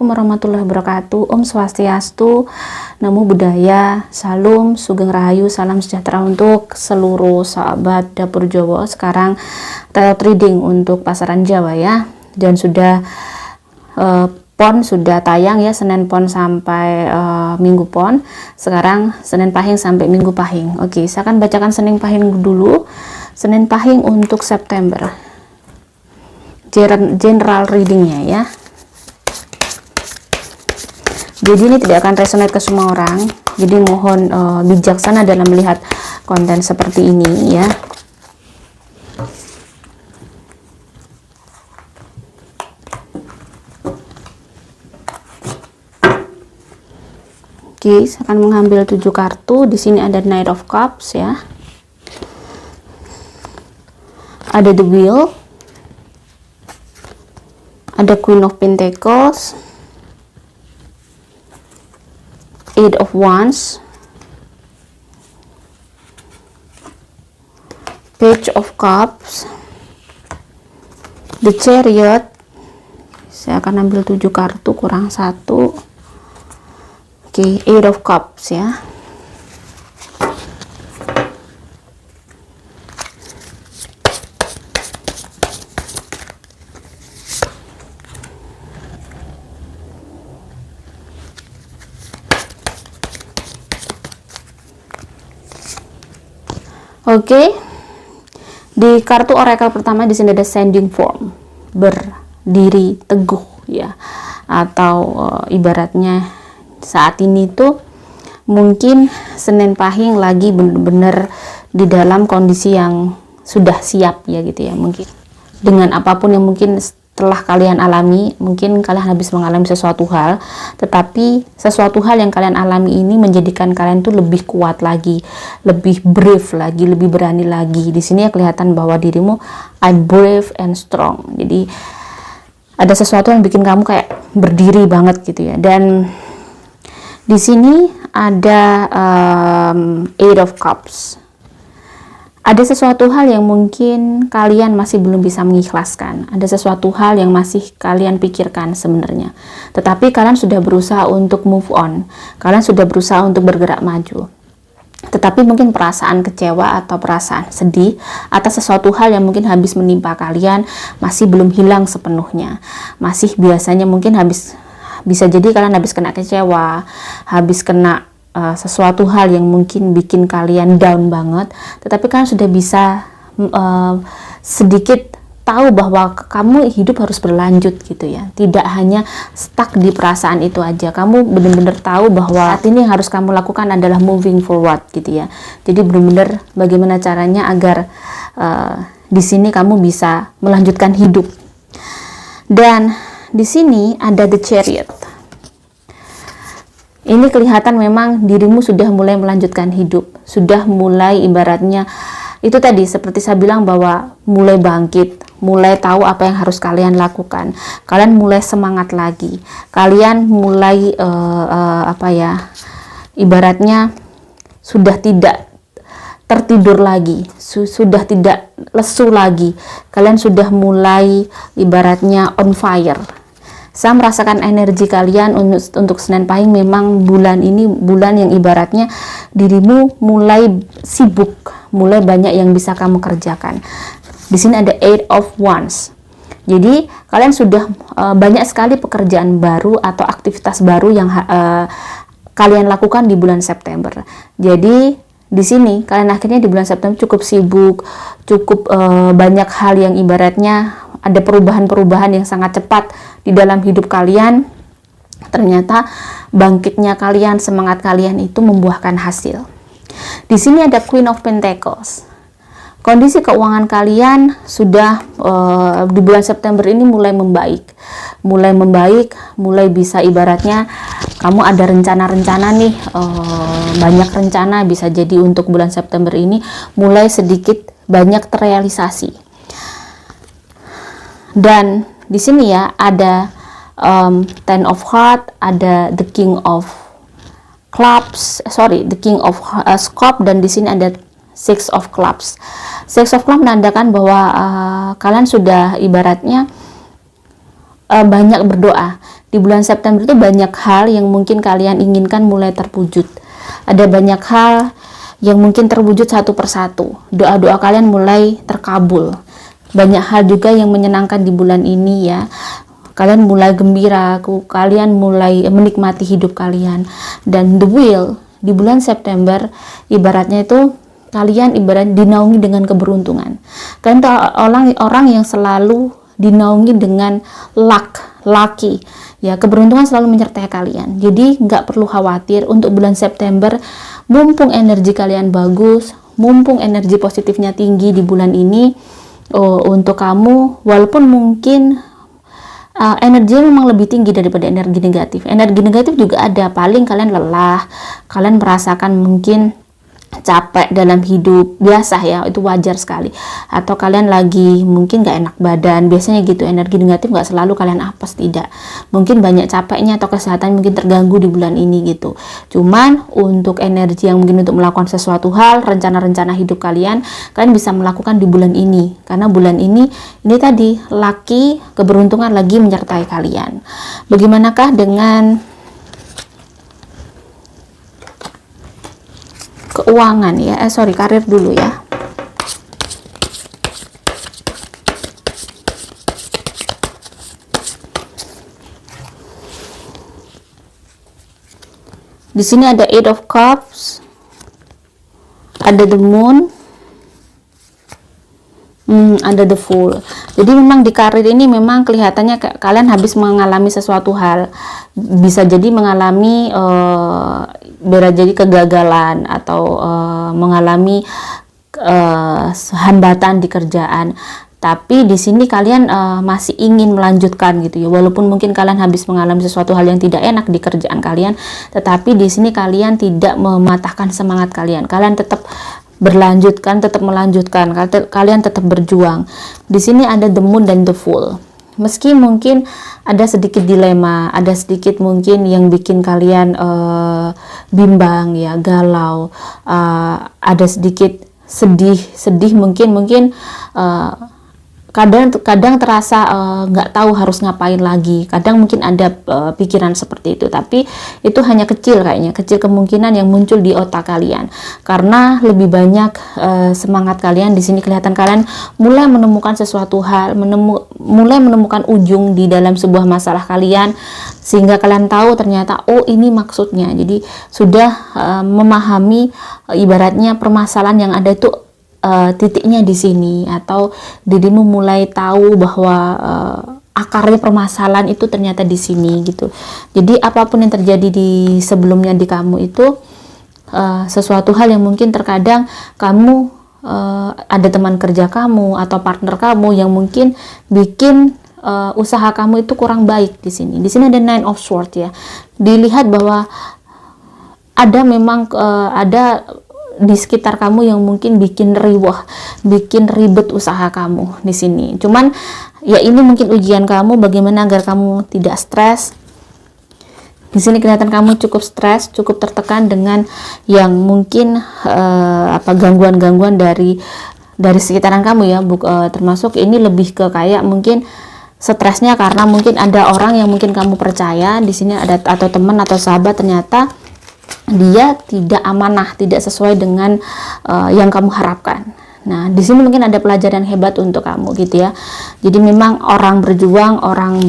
Assalamualaikum warahmatullahi wabarakatuh. Om Swastiastu, Namo Buddhaya, Salam, Sugeng Rahayu, salam sejahtera untuk seluruh sahabat dapur Jawa. Sekarang tarot reading untuk pasaran Jawa ya. Dan sudah Pon sudah tayang ya, Senin Pon sampai Minggu Pon. Sekarang Senin Pahing sampai Minggu Pahing. Oke, saya akan bacakan Senin Pahing dulu. Senin Pahing untuk September. General readingnya ya. Jadi ini tidak akan resonate ke semua orang, jadi mohon bijaksana dalam melihat konten seperti ini ya. Oke, saya akan mengambil 7 kartu. Di sini ada Knight of Cups ya, ada The Wheel, ada Queen of Pentacles, Eight of Wands, Page of Cups, The Chariot. Saya akan ambil 7 kartu kurang 1. Oke, Eight of Cups ya. Oke, di kartu oracle pertama di sini ada standing firm, berdiri teguh ya, atau ibaratnya saat ini tuh mungkin Senin Pahing lagi bener-bener di dalam kondisi yang sudah siap ya gitu ya, mungkin dengan apapun yang mungkin telah kalian alami. Mungkin kalian habis mengalami sesuatu hal, tetapi sesuatu hal yang kalian alami ini menjadikan kalian tuh lebih kuat lagi, lebih brave lagi, lebih berani lagi. Di sini ya kelihatan bahwa dirimu I'm brave and strong. Jadi ada sesuatu yang bikin kamu kayak berdiri banget gitu ya. Dan di sini ada Eight of Cups. Ada sesuatu hal yang mungkin kalian masih belum bisa mengikhlaskan. Ada sesuatu hal yang masih kalian pikirkan sebenarnya. Tetapi kalian sudah berusaha untuk move on. Kalian sudah berusaha untuk bergerak maju. Tetapi mungkin perasaan kecewa atau perasaan sedih atas sesuatu hal yang mungkin habis menimpa kalian masih belum hilang sepenuhnya. Masih biasanya mungkin bisa jadi kalian habis kena kecewa, habis kena sesuatu hal yang mungkin bikin kalian down banget, tetapi kalian sudah bisa sedikit tahu bahwa kamu hidup harus berlanjut gitu ya, tidak hanya stuck di perasaan itu aja. Kamu benar-benar tahu bahwa saat ini yang harus kamu lakukan adalah moving forward gitu ya. Jadi benar-benar bagaimana caranya agar di sini kamu bisa melanjutkan hidup. Dan di sini ada The Chariot. Ini kelihatan memang dirimu sudah mulai melanjutkan hidup, sudah mulai ibaratnya itu tadi seperti saya bilang bahwa mulai bangkit, mulai tahu apa yang harus kalian lakukan. Kalian mulai semangat lagi. Kalian mulai ibaratnya sudah tidak tertidur lagi, sudah tidak lesu lagi. Kalian sudah mulai ibaratnya on fire. Saya merasakan energi kalian untuk Senin Pahing. Memang bulan ini bulan yang ibaratnya dirimu mulai sibuk, mulai banyak yang bisa kamu kerjakan. Di sini ada Eight of Wands. Jadi kalian sudah banyak sekali pekerjaan baru atau aktivitas baru yang kalian lakukan di bulan September. Jadi di sini kalian akhirnya di bulan September cukup sibuk, cukup banyak hal yang ibaratnya ada perubahan-perubahan yang sangat cepat di dalam hidup kalian. Ternyata bangkitnya kalian, semangat kalian itu membuahkan hasil. Di sini ada Queen of Pentacles. Kondisi keuangan kalian sudah di bulan September ini mulai membaik, mulai bisa ibaratnya kamu ada rencana-rencana nih, banyak rencana bisa jadi untuk bulan September ini mulai sedikit banyak terrealisasi. Dan di sini ya ada Ten of Heart, ada The King of The King of Cups, dan di sini ada Six of Clubs. Six of Clubs menandakan bahwa kalian sudah ibaratnya banyak berdoa. Di bulan September itu banyak hal yang mungkin kalian inginkan mulai terwujud. Ada banyak hal yang mungkin terwujud satu persatu. Doa-doa kalian mulai terkabul. Banyak hal juga yang menyenangkan di bulan ini ya. Kalian mulai gembira, kalian mulai menikmati hidup kalian. Dan the wheel di bulan September ibaratnya itu kalian ibarat dinaungi dengan keberuntungan. Kalian tuh orang yang selalu dinaungi dengan lucky ya, keberuntungan selalu menyertai kalian. Jadi nggak perlu khawatir untuk bulan September, mumpung energi kalian bagus, mumpung energi positifnya tinggi di bulan ini. Untuk kamu, walaupun mungkin energinya memang lebih tinggi daripada energi negatif. Energi negatif juga ada, paling kalian lelah, kalian merasakan mungkin capek dalam hidup, biasa ya, itu wajar sekali. Atau kalian lagi mungkin gak enak badan, biasanya gitu. Energi negatif gak selalu kalian apes, tidak. Mungkin banyak capeknya atau kesehatan mungkin terganggu di bulan ini gitu. Cuman untuk energi yang mungkin untuk melakukan sesuatu hal, rencana-rencana hidup kalian bisa melakukan di bulan ini. Karena bulan ini tadi laki keberuntungan lagi menyertai kalian. Bagaimanakah dengan keuangan ya, karir dulu ya. Di sini ada Eight of Cups, ada the Moon, ada the Fool. Jadi memang di karir ini memang kelihatannya kalian habis mengalami sesuatu hal, bisa jadi mengalami jadi kegagalan atau mengalami hambatan di kerjaan. Tapi di sini kalian masih ingin melanjutkan gitu ya, walaupun mungkin kalian habis mengalami sesuatu hal yang tidak enak di kerjaan kalian, tetapi di sini kalian tidak mematahkan semangat kalian. Kalian tetap berlanjutkan, tetap melanjutkan, kalian tetap berjuang. Di sini ada the Moon dan the Fool. Meski mungkin ada sedikit dilema, ada sedikit mungkin yang bikin kalian bimbang ya, galau, ada sedikit sedih mungkin kadang terasa nggak tahu harus ngapain lagi. Kadang mungkin ada pikiran seperti itu, tapi itu hanya kecil kemungkinan yang muncul di otak kalian, karena lebih banyak semangat kalian di sini. Kelihatan kalian mulai menemukan sesuatu hal, mulai menemukan ujung di dalam sebuah masalah kalian, sehingga kalian tahu ternyata ini maksudnya. Jadi sudah memahami ibaratnya permasalahan yang ada itu titiknya di sini, atau dirimu mulai tahu bahwa akarnya permasalahan itu ternyata di sini gitu. Jadi apapun yang terjadi di sebelumnya di kamu itu sesuatu hal yang mungkin terkadang kamu ada teman kerja kamu atau partner kamu yang mungkin bikin usaha kamu itu kurang baik di sini. Di sini ada Nine of Swords ya. Dilihat bahwa ada memang ada di sekitar kamu yang mungkin bikin riwah, bikin ribet usaha kamu di sini. Cuman ya ini mungkin ujian kamu, bagaimana agar kamu tidak stres. Di sini kelihatan kamu cukup stres, cukup tertekan dengan yang mungkin gangguan-gangguan dari sekitaran kamu ya. Termasuk ini lebih ke kayak mungkin stresnya karena mungkin ada orang yang mungkin kamu percaya di sini ada, atau teman atau sahabat, ternyata dia tidak amanah, tidak sesuai dengan yang kamu harapkan. Nah, di sini mungkin ada pelajaran hebat untuk kamu gitu ya. Jadi memang orang berjuang, orang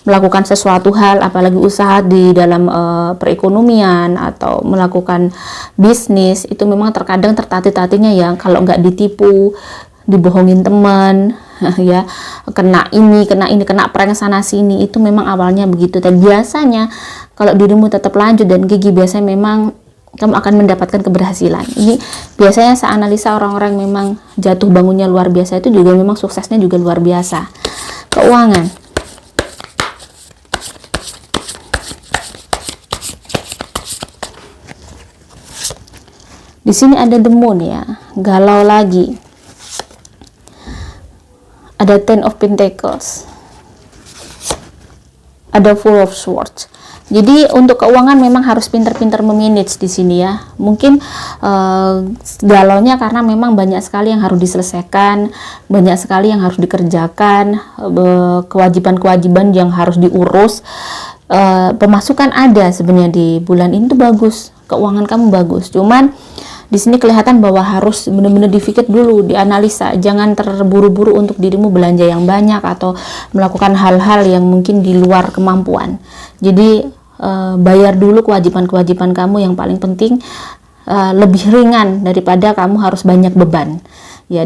melakukan sesuatu hal, apalagi usaha di dalam perekonomian atau melakukan bisnis, itu memang terkadang tertatih-tatihnya ya, kalau nggak ditipu, dibohongin teman ya, kena prank sana sini, itu memang awalnya begitu. Dan biasanya kalau dirimu tetap lanjut dan gigih, biasanya memang kamu akan mendapatkan keberhasilan. Ini biasanya saya analisa orang-orang memang jatuh bangunnya luar biasa itu juga memang suksesnya juga luar biasa. Keuangan. Di sini ada the Moon ya, galau lagi. Ada Ten of Pentacles, ada Four of Swords. Jadi untuk keuangan memang harus pintar-pintar memanage di sini ya. Mungkin galaunya karena memang banyak sekali yang harus diselesaikan, banyak sekali yang harus dikerjakan, kewajiban-kewajiban yang harus diurus. Pemasukan ada sebenarnya di bulan ini tuh bagus, keuangan kamu bagus. Cuman di sini kelihatan bahwa harus benar-benar dipikir dulu, dianalisa, jangan terburu-buru untuk dirimu belanja yang banyak atau melakukan hal-hal yang mungkin di luar kemampuan. Jadi bayar dulu kewajiban-kewajiban kamu yang paling penting, lebih ringan daripada kamu harus banyak beban. Ya,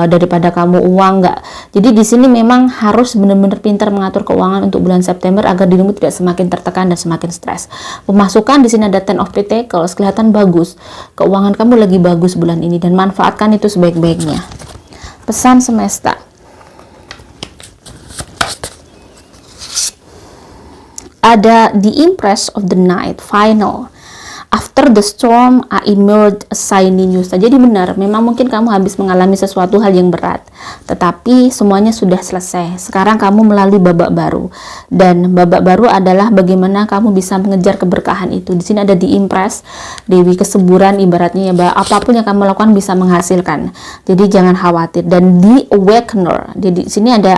daripada kamu uang nggak. Jadi di sini memang harus benar-benar pintar mengatur keuangan untuk bulan September agar dirimu tidak semakin tertekan dan semakin stres. Pemasukan di sini ada Ten of Pentacles, kelihatan bagus. Keuangan kamu lagi bagus bulan ini dan manfaatkan itu sebaik-baiknya. Pesan semesta. Ada the Empress of the Night, final. After the storm, I emerged a shiny new star. Jadi benar, memang mungkin kamu habis mengalami sesuatu hal yang berat, tetapi semuanya sudah selesai. Sekarang kamu melalui babak baru, dan babak baru adalah bagaimana kamu bisa mengejar keberkahan itu. Di sini ada di Empress, Dewi kesuburan, ibaratnya ya, bahwa apapun yang kamu lakukan bisa menghasilkan. Jadi jangan khawatir. Dan di Awakener, jadi di sini ada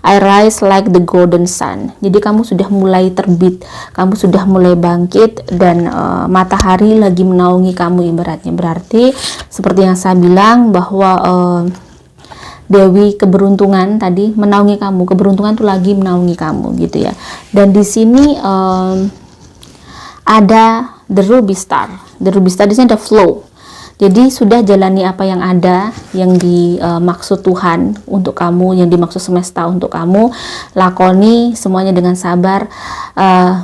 I rise like the golden sun. Jadi kamu sudah mulai terbit, kamu sudah mulai bangkit, dan matahari lagi menaungi kamu ibaratnya. Berarti seperti yang saya bilang bahwa Dewi keberuntungan tadi menaungi kamu, keberuntungan tuh lagi menaungi kamu gitu ya. Dan di sini ada the ruby star. The ruby star di sini ada flow. Jadi sudah jalani apa yang ada, yang dimaksud Tuhan untuk kamu, yang dimaksud semesta untuk kamu, lakoni semuanya dengan sabar.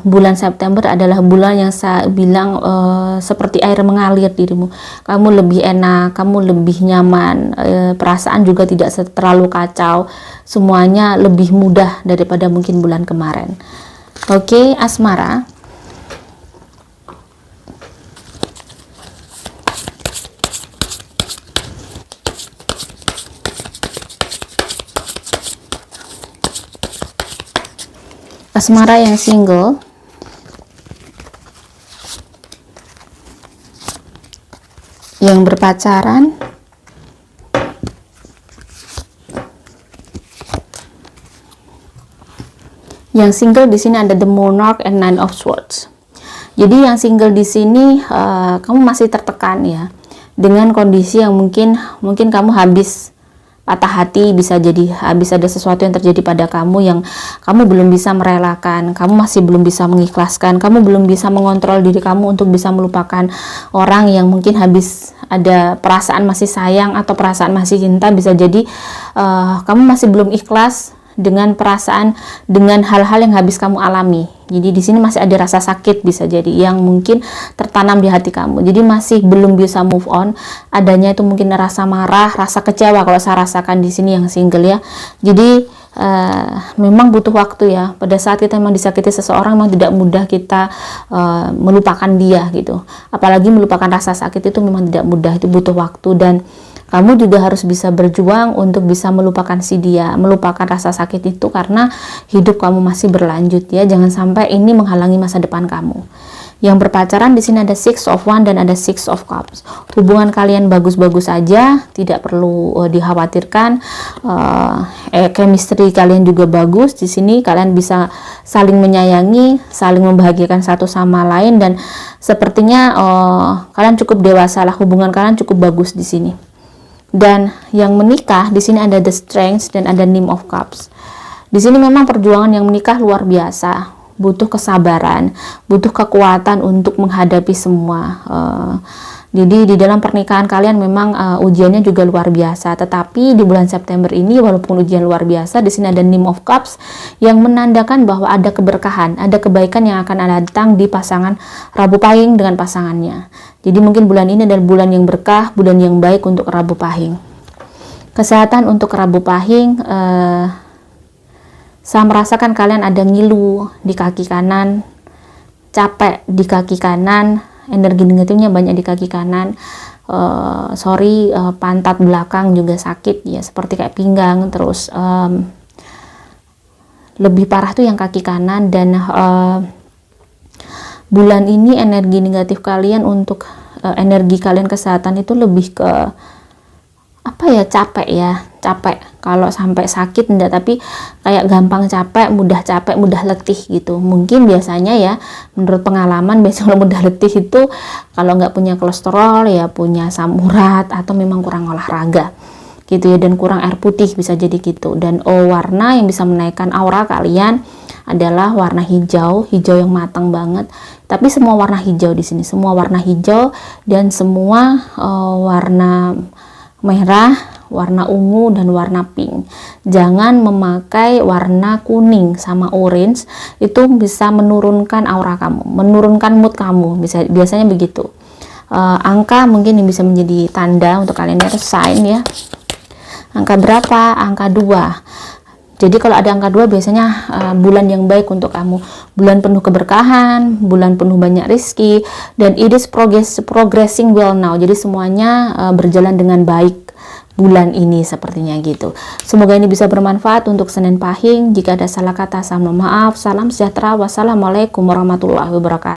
Bulan September adalah bulan yang saya bilang seperti air mengalir dirimu. Kamu lebih enak, kamu lebih nyaman, perasaan juga tidak terlalu kacau, semuanya lebih mudah daripada mungkin bulan kemarin. Oke, asmara. Asmara yang single, yang berpacaran, yang single di sini ada the Monarch and Nine of Swords. Jadi yang single di sini kamu masih tertekan ya dengan kondisi yang mungkin kamu habis patah hati, bisa jadi habis ada sesuatu yang terjadi pada kamu yang kamu belum bisa merelakan, kamu masih belum bisa mengikhlaskan, kamu belum bisa mengontrol diri kamu untuk bisa melupakan orang yang mungkin habis ada perasaan masih sayang atau perasaan masih cinta. Bisa jadi kamu masih belum ikhlas dengan perasaan, dengan hal-hal yang habis kamu alami. Jadi di sini masih ada rasa sakit bisa jadi yang mungkin tertanam di hati kamu. Jadi masih belum bisa move on. Adanya itu mungkin rasa marah, rasa kecewa kalau saya rasakan di sini yang single ya. Jadi memang butuh waktu ya. Pada saat kita memang disakiti seseorang, memang tidak mudah kita melupakan dia gitu. Apalagi melupakan rasa sakit itu memang tidak mudah, itu butuh waktu. Dan kamu juga harus bisa berjuang untuk bisa melupakan si dia, melupakan rasa sakit itu, karena hidup kamu masih berlanjut ya. Jangan sampai ini menghalangi masa depan kamu. Yang berpacaran di sini ada Six of Wands dan ada Six of Cups. Hubungan kalian bagus-bagus saja, tidak perlu dikhawatirkan. Chemistry kalian juga bagus. Di sini kalian bisa saling menyayangi, saling membahagiakan satu sama lain, dan sepertinya kalian cukup dewasa lah. Hubungan kalian cukup bagus di sini. Dan yang menikah di sini ada the Strength dan ada Nine of Cups. Di sini memang perjuangan yang menikah luar biasa, butuh kesabaran, butuh kekuatan untuk menghadapi semua. Jadi di dalam pernikahan kalian memang ujiannya juga luar biasa. Tetapi di bulan September ini walaupun ujian luar biasa, di sini ada Nine of Cups yang menandakan bahwa ada keberkahan, ada kebaikan yang akan datang di pasangan Rabu Pahing dengan pasangannya. Jadi mungkin bulan ini adalah bulan yang berkah, bulan yang baik untuk Rabu Pahing. Kesehatan untuk Rabu Pahing, saya merasakan kalian ada ngilu di kaki kanan, capek di kaki kanan, energi negatifnya banyak di kaki kanan. Pantat belakang juga sakit ya, seperti kayak pinggang. Terus lebih parah tuh yang kaki kanan, dan bulan ini energi negatif kalian untuk energi kalian kesehatan itu lebih ke apa ya, capek. Kalau sampai sakit enggak, tapi kayak gampang capek, mudah letih gitu. Mungkin biasanya ya, menurut pengalaman biasanya kalau mudah letih itu kalau nggak punya kolesterol ya punya asam urat atau memang kurang olahraga gitu ya, dan kurang air putih bisa jadi gitu. Dan warna yang bisa menaikkan aura kalian adalah warna hijau yang matang banget. Tapi semua warna hijau di sini, semua warna hijau dan semua warna merah, warna ungu, dan warna pink. Jangan memakai warna kuning sama orange, itu bisa menurunkan aura kamu, menurunkan mood kamu, biasanya begitu. Angka mungkin yang bisa menjadi tanda untuk kalian itu sign ya. Angka berapa? Angka 2. Jadi kalau ada angka 2 biasanya bulan yang baik untuk kamu, bulan penuh keberkahan, bulan penuh banyak rizki, dan it is progressing well now. Jadi semuanya berjalan dengan baik bulan ini sepertinya gitu. Semoga ini bisa bermanfaat untuk Senin Pahing. Jika ada salah kata, saya mohon maaf. Salam sejahtera. Wassalamualaikum warahmatullahi wabarakatuh.